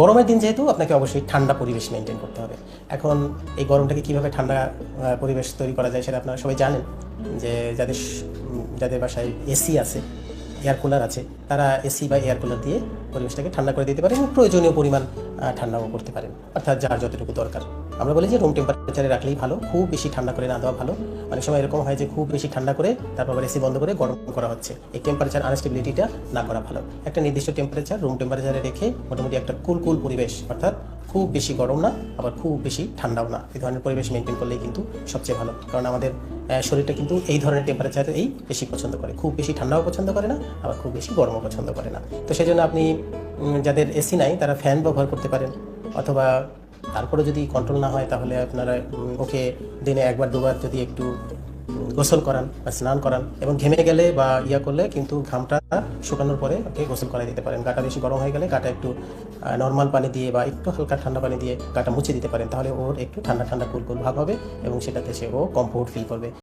গরমের দিন যেহেতু আপনাকে অবশ্যই ঠান্ডা পরিবেশ মেনটেন করতে হবে। এখন এই গরমটাকে কীভাবে ঠান্ডা পরিবেশ তৈরি করা যায় সেটা আপনারা সবাই জানেন, যে যাদের বাসায় এসি আছে, এয়ার কুলার আছে, তারা এসি বা এয়ার কুলার দিয়ে পরিবেশটাকে ঠান্ডা করে দিতে পারেন এবং প্রয়োজনীয় পরিমাণ ঠান্ডাও করতে পারেন, অর্থাৎ যার যতটুকু দরকার। আমরা বলি যে রুম টেম্পারেচারে রাখলেই ভালো, খুব বেশি ঠান্ডা করে না দেওয়া ভালো। অনেক সময় এরকম হয় যে খুব বেশি ঠান্ডা করে তারপর আবার এসি বন্ধ করে গরম করা হচ্ছে। এই টেম্পারেচার আনস্টেবিলিটিটা না করা ভালো। একটা নির্দিষ্ট টেম্পারেচার রুম টেম্পারেচারে রেখে মোটামুটি একটা কুল পরিবেশ, অর্থাৎ খুব বেশি গরম না আবার খুব বেশি ঠান্ডাও না, এই ধরনের পরিবেশ মেনটেন করলেই কিন্তু সবচেয়ে ভালো। কারণ আমাদের শরীরটা কিন্তু এই ধরনের টেম্পারেচারেই বেশি পছন্দ করে, খুব বেশি ঠান্ডাও পছন্দ করে না, আবার খুব বেশি গরমও পছন্দ করে না। তো সেই জন্য আপনি যাদের এসি নাই তারা ফ্যান ব্যবহার করতে পারেন, অথবা তারপরে যদি কন্ট্রোল না হয় তাহলে আপনারা ওকে দিনে একবার দুবার যদি একটু গোসল করান বা স্নান করান, এবং ঘেমে গেলে বা করলে কিন্তু ঘামটা শুকানোর পরে ওকে গোসল করাই দিতে পারেন। গাটা বেশি গরম হয়ে গেলে গাটা একটু নর্মাল পানি দিয়ে বা একটু হালকা ঠান্ডা পানি দিয়ে গাটা মুছে দিতে পারেন, তাহলে ওর একটু ঠান্ডা কুল ভাব হবে এবং সেটাতে সে ও কমফোর্ট ফিল করবে।